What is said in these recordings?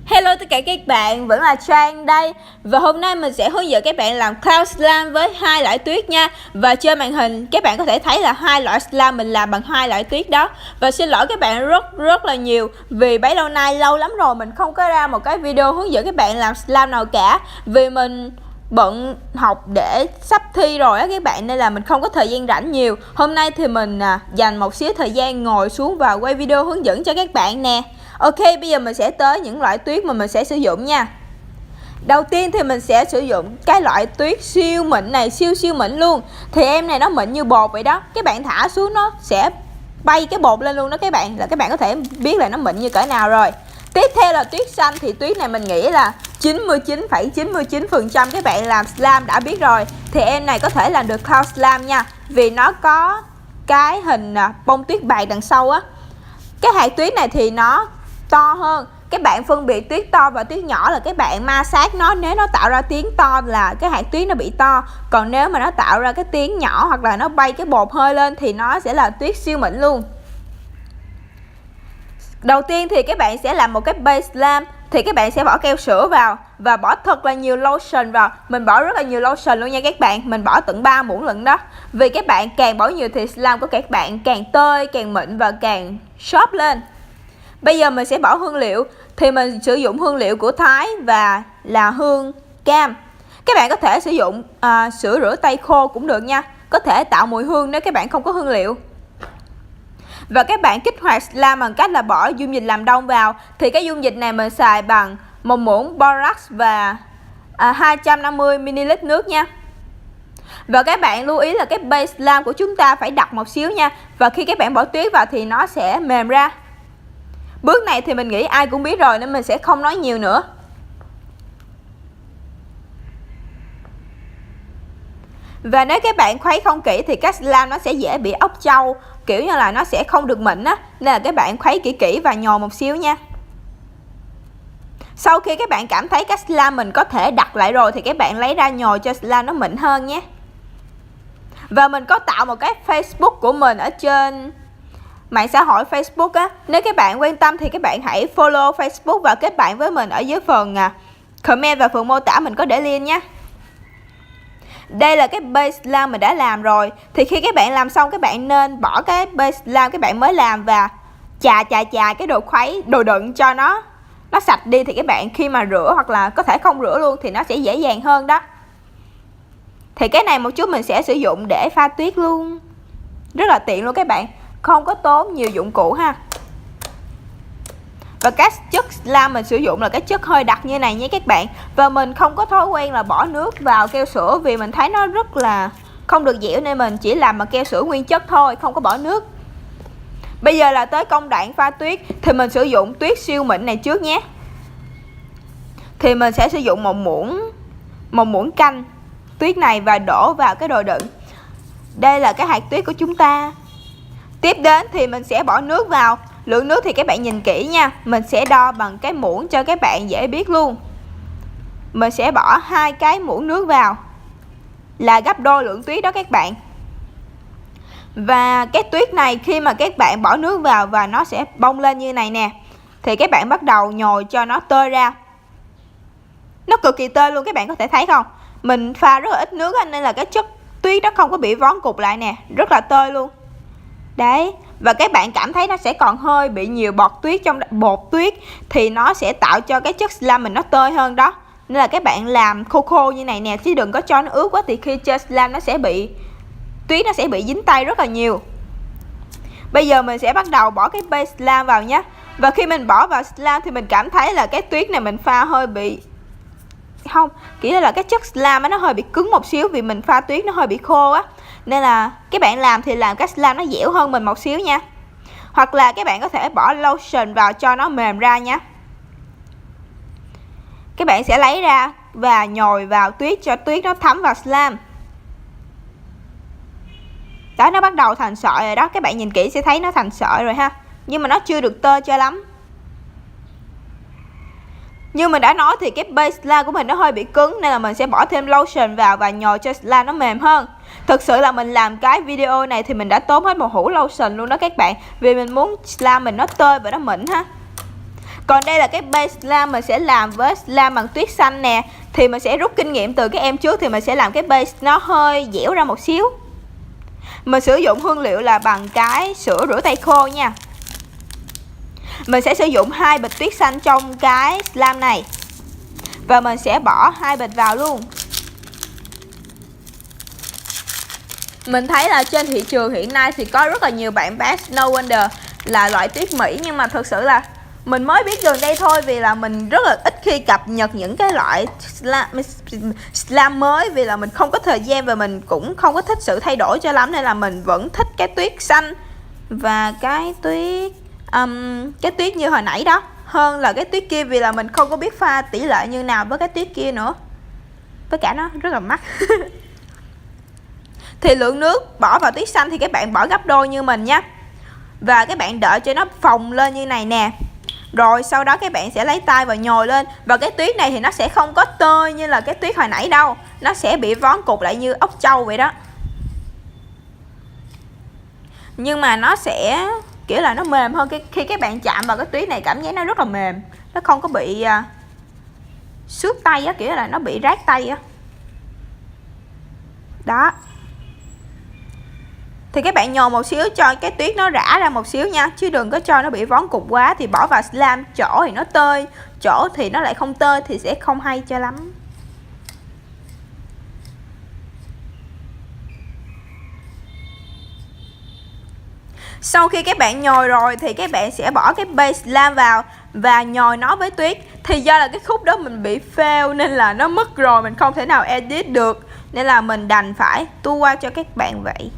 Hello tất cả các bạn, vẫn là Trang đây. Và hôm nay mình sẽ hướng dẫn các bạn làm cloud slime với hai loại tuyết nha. Và trên màn hình các bạn có thể thấy là hai loại slime mình làm bằng hai loại tuyết đó. Và xin lỗi các bạn rất là nhiều vì bấy lâu nay lâu lắm rồi mình không có ra một cái video hướng dẫn các bạn làm slime nào cả. Vì mình bận học để sắp thi rồi á các bạn, nên là mình không có thời gian rảnh nhiều. Hôm nay thì mình dành một xíu thời gian ngồi xuống và quay video hướng dẫn cho các bạn nè. Ok, bây giờ mình sẽ tới những loại tuyết mà mình sẽ sử dụng nha. Đầu tiên thì mình sẽ sử dụng cái loại tuyết siêu mịn này, siêu mịn luôn. Thì em này nó mịn như bột vậy đó. Các bạn thả xuống nó sẽ bay cái bột lên luôn đó các bạn. Là các bạn có thể biết là nó mịn như cỡ nào rồi. Tiếp theo là tuyết xanh. Thì tuyết này mình nghĩ là 99,99% các bạn làm slime đã biết rồi. Thì em này có thể làm được cloud slime nha. Vì nó có cái hình bông tuyết bạc đằng sau á. Cái hạt tuyết này thì nó to hơn. Các bạn phân biệt tuyết to và tuyết nhỏ là các bạn ma sát nó. Nếu nó tạo ra tiếng to là cái hạt tuyết nó bị to. Còn nếu mà nó tạo ra cái tiếng nhỏ hoặc là nó bay cái bột hơi lên thì nó sẽ là tuyết siêu mịn luôn. Đầu tiên thì các bạn sẽ làm một cái base slime. Thì các bạn sẽ bỏ keo sữa vào và bỏ thật là nhiều lotion vào. Mình bỏ rất là nhiều lotion luôn nha các bạn. Mình bỏ tận 3 muỗng lận đó. Vì các bạn càng bỏ nhiều thì slime của các bạn càng tơi, càng mịn và càng sharp lên. Bây giờ mình sẽ bỏ hương liệu. Thì mình sử dụng hương liệu của Thái và là hương cam. Các bạn có thể sử dụng sữa rửa tay khô cũng được nha. Có thể tạo mùi hương nếu các bạn không có hương liệu. Và các bạn kích hoạt slime bằng cách là bỏ dung dịch làm đông vào. Thì cái dung dịch này mình xài bằng một muỗng borax và 250ml nước nha. Và các bạn lưu ý là cái base slime của chúng ta phải đặc một xíu nha. Và khi các bạn bỏ tuyết vào thì nó sẽ mềm ra. Bước này thì mình nghĩ ai cũng biết rồi nên mình sẽ không nói nhiều nữa. Và nếu các bạn khuấy không kỹ thì các slime nó sẽ dễ bị ốc trâu, kiểu như là nó sẽ không được mịn á. Nên là các bạn khuấy kỹ và nhồi một xíu nha. Sau khi các bạn cảm thấy các slime mình có thể đặt lại rồi thì các bạn lấy ra nhồi cho slime nó mịn hơn nhé. Và mình có tạo một cái Facebook của mình ở trên mạng xã hội Facebook á. Nếu các bạn quan tâm thì các bạn hãy follow Facebook và kết bạn với mình ở dưới phần comment và phần mô tả mình có để link nhé. Đây là cái base slime mình đã làm rồi. Thì khi các bạn làm xong các bạn nên bỏ cái base slime các bạn mới làm và chà cái đồ khuấy, đồ đựng cho nó sạch đi. Thì các bạn khi mà rửa hoặc là có thể không rửa luôn thì nó sẽ dễ dàng hơn đó. Thì cái này một chút mình sẽ sử dụng để pha tuyết luôn. Rất là tiện luôn các bạn. Không có tốn nhiều dụng cụ ha. Và các chất slime mình sử dụng là cái chất hơi đặc như này nha các bạn. Và mình không có thói quen là bỏ nước vào keo sữa vì mình thấy nó rất là không được dẻo. Nên mình chỉ làm bằng keo sữa nguyên chất thôi, không có bỏ nước. Bây giờ là tới công đoạn pha tuyết. Thì mình sử dụng tuyết siêu mịn này trước nhé. Thì mình sẽ sử dụng một muỗng canh tuyết này và đổ vào cái đồ đựng. Đây là cái hạt tuyết của chúng ta. Tiếp đến thì mình sẽ bỏ nước vào. Lượng nước thì các bạn nhìn kỹ nha. Mình sẽ đo bằng cái muỗng cho các bạn dễ biết luôn. Mình sẽ bỏ 2 cái muỗng nước vào. Là gấp đôi lượng tuyết đó các bạn. Và cái tuyết này khi mà các bạn bỏ nước vào và nó sẽ bong lên như này nè. Thì các bạn bắt đầu nhồi cho nó tơi ra. Nó cực kỳ tơi luôn, các bạn có thể thấy không? Mình pha rất là ít nước nên là cái chất tuyết nó không có bị vón cục lại nè. Rất là tơi luôn. Đấy, và các bạn cảm thấy nó sẽ còn hơi bị nhiều bột tuyết thì nó sẽ tạo cho cái chất slime mình nó tơi hơn đó. Nên là các bạn làm khô như này nè, chứ đừng có cho nó ướt quá thì khi chơi slime tuyết nó sẽ bị dính tay rất là nhiều. Bây giờ mình sẽ bắt đầu bỏ cái base slime vào nhé. Và khi mình bỏ vào slime thì mình cảm thấy là cái tuyết này mình pha hơi bị kiểu là cái chất slime nó hơi bị cứng một xíu vì mình pha tuyết nó hơi bị khô á. Nên là các bạn làm thì làm cái slime nó dẻo hơn mình một xíu nha. Hoặc là các bạn có thể bỏ lotion vào cho nó mềm ra nha. Các bạn sẽ lấy ra và nhồi vào tuyết cho tuyết nó thấm vào slime. Đó, nó bắt đầu thành sợi rồi đó. Các bạn nhìn kỹ sẽ thấy nó thành sợi rồi ha. Nhưng mà nó chưa được tơi cho lắm. Như mình đã nói thì cái base slime của mình nó hơi bị cứng nên là mình sẽ bỏ thêm lotion vào và nhồi cho slime nó mềm hơn. Thực sự là mình làm cái video này thì mình đã tốn hết một hũ lotion luôn đó các bạn. Vì mình muốn slime mình nó tơi và nó mịn ha. Còn đây là cái base slime mình sẽ làm với slime bằng tuyết xanh nè. Thì mình sẽ rút kinh nghiệm từ cái em trước, thì mình sẽ làm cái base nó hơi dẻo ra một xíu. Mình sử dụng hương liệu là bằng cái sữa rửa tay khô nha. Mình sẽ sử dụng 2 bịch tuyết xanh trong cái slime này. Và mình sẽ bỏ 2 bịch vào luôn. Mình thấy là trên thị trường hiện nay thì có rất là nhiều bạn bán Snow Wonder là loại tuyết Mỹ, nhưng mà thực sự là mình mới biết gần đây thôi, vì là mình rất là ít khi cập nhật những cái loại slime mới, vì là mình không có thời gian và mình cũng không có thích sự thay đổi cho lắm, nên là mình vẫn thích cái tuyết xanh và cái tuyết như hồi nãy đó hơn là cái tuyết kia, vì là mình không có biết pha tỷ lệ như nào với cái tuyết kia nữa, với cả nó rất là mắc. Thì lượng nước bỏ vào tuyết xanh thì các bạn bỏ gấp đôi như mình nhé. Và các bạn đợi cho nó phồng lên như này nè. Rồi sau đó các bạn sẽ lấy tay và nhồi lên. Và cái tuyết này thì nó sẽ không có tơi như là cái tuyết hồi nãy đâu. Nó sẽ bị vón cục lại như ốc trâu vậy đó. Nhưng mà nó sẽ kiểu là nó mềm hơn. Khi các bạn chạm vào cái tuyết này cảm giác nó rất là mềm. Nó không có bị xước tay á, kiểu là nó bị rát tay á. Đó. Thì các bạn nhồi một xíu cho cái tuyết nó rã ra một xíu nha, chứ đừng có cho nó bị vón cục quá. Thì bỏ vào slime chỗ thì nó tơi, chỗ thì nó lại không tơi, thì sẽ không hay cho lắm. Sau khi các bạn nhồi rồi thì các bạn sẽ bỏ cái base slime vào và nhồi nó với tuyết. Thì do là cái khúc đó mình bị fail nên là nó mất rồi, mình không thể nào edit được, nên là mình đành phải tua qua cho các bạn vậy.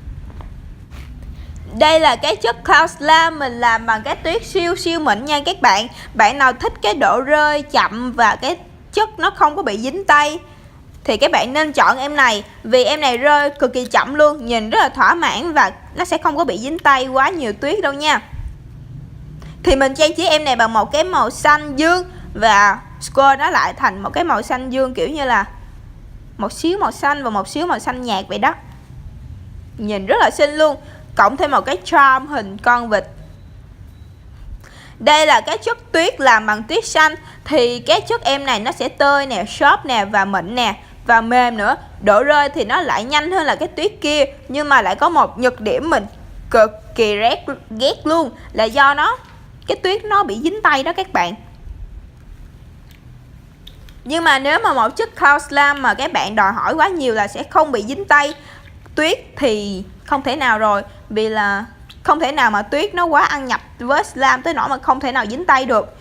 Đây là cái chất cloud slime mình làm bằng cái tuyết siêu mịn nha các bạn. Bạn nào thích cái độ rơi chậm và cái chất nó không có bị dính tay thì các bạn nên chọn em này. Vì em này rơi cực kỳ chậm luôn, nhìn rất là thỏa mãn và nó sẽ không có bị dính tay quá nhiều tuyết đâu nha. Thì mình trang trí em này bằng một cái màu xanh dương và score nó lại thành một cái màu xanh dương, kiểu như là một xíu màu xanh và một xíu màu xanh nhạt vậy đó. Nhìn rất là xinh luôn. Cộng thêm một cái charm hình con vịt. Đây là cái chất tuyết làm bằng tuyết xanh. Thì cái chất em này nó sẽ tơi nè, shop nè và mịn nè và mềm nữa. Độ rơi thì nó lại nhanh hơn là cái tuyết kia, nhưng mà lại có một nhược điểm mình cực kỳ ghét luôn, là do cái tuyết nó bị dính tay đó các bạn. Nhưng mà nếu mà một chất cloud slime mà các bạn đòi hỏi quá nhiều là sẽ không bị dính tay tuyết thì không thể nào rồi, vì là không thể nào mà tuyết nó quá ăn nhập với slime tới nỗi mà không thể nào dính tay được.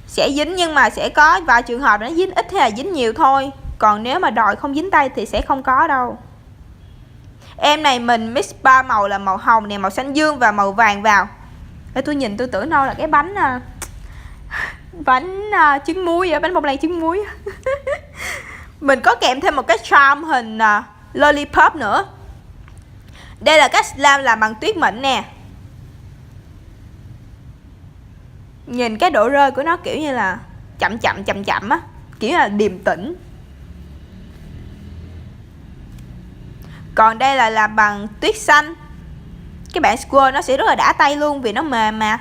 Sẽ dính nhưng mà sẽ có vài trường hợp nó dính ít hay là dính nhiều thôi, còn nếu mà đòi không dính tay thì sẽ không có đâu. Em này mình mix 3 màu là màu hồng nè, màu xanh dương và màu vàng vào. Để tôi nhìn tôi tưởng đâu là cái bánh trứng muối vậy, bánh bông lan trứng muối. Mình có kèm thêm một cái charm hình lollipop nữa. Đây là cái slime làm bằng tuyết mịn nè. Nhìn cái độ rơi của nó kiểu như là chậm á, kiểu là điềm tĩnh. Còn đây là làm bằng tuyết xanh. Cái bạn squirrel nó sẽ rất là đã tay luôn vì nó mềm mà.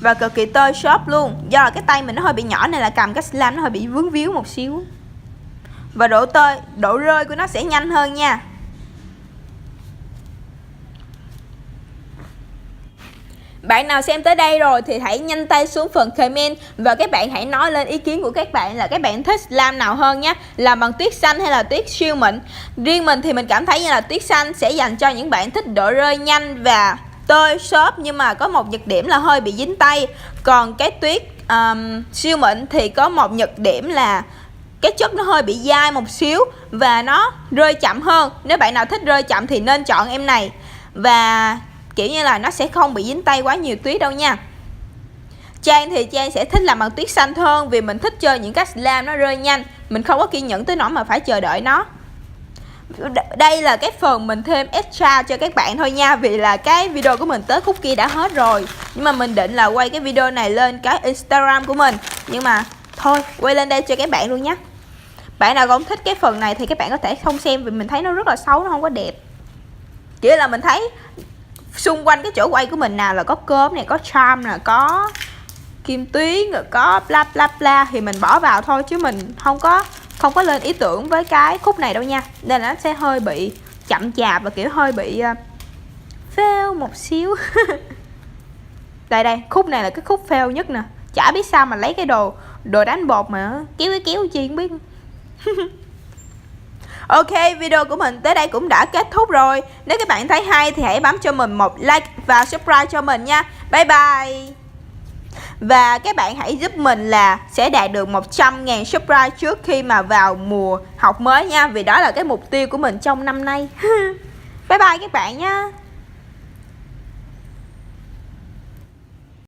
Và cực kỳ tơi xốp luôn. Do là cái tay mình nó hơi bị nhỏ nên là cầm cái slime nó hơi bị vướng víu một xíu. Và độ rơi của nó sẽ nhanh hơn nha. Bạn nào xem tới đây rồi thì hãy nhanh tay xuống phần comment và các bạn hãy nói lên ý kiến của các bạn là các bạn thích slime nào hơn nhé, làm bằng tuyết xanh hay là tuyết siêu mịn. Riêng mình thì mình cảm thấy như là tuyết xanh sẽ dành cho những bạn thích độ rơi nhanh và tơi xốp, nhưng mà có một nhược điểm là hơi bị dính tay. Còn cái tuyết siêu mịn thì có một nhược điểm là cái chất nó hơi bị dai một xíu và nó rơi chậm hơn. Nếu bạn nào thích rơi chậm thì nên chọn em này. Và kiểu như là nó sẽ không bị dính tay quá nhiều tuyết đâu nha. Trang thì Trang sẽ thích làm bằng tuyết xanh hơn, vì mình thích chơi những cái slime nó rơi nhanh. Mình không có kiên nhẫn tới nỗi mà phải chờ đợi nó. Đây là cái phần mình thêm extra cho các bạn thôi nha, vì là cái video của mình tới khúc kia đã hết rồi. Nhưng mà mình định là quay cái video này lên cái Instagram của mình, nhưng mà thôi quay lên đây cho các bạn luôn nhé. Bạn nào cũng thích cái phần này thì các bạn có thể không xem, vì mình thấy nó rất là xấu, nó không có đẹp. Kiểu là mình thấy xung quanh cái chỗ quay của mình nào là có cơm này, có charm nè, có kim tuyến, rồi có bla bla bla thì mình bỏ vào thôi, chứ mình không có lên ý tưởng với cái khúc này đâu nha, nên là nó sẽ hơi bị chậm chạp và kiểu hơi bị fail một xíu. Đây khúc này là cái khúc fail nhất nè, chả biết sao mà lấy cái đồ đánh bột mà kéo chi không biết. Ok, video của mình tới đây cũng đã kết thúc rồi. Nếu các bạn thấy hay thì hãy bấm cho mình một like và subscribe cho mình nha. Bye bye. Và các bạn hãy giúp mình là sẽ đạt được 100.000 subscribe trước khi mà vào mùa học mới nha, vì đó là cái mục tiêu của mình trong năm nay. Bye bye các bạn nha.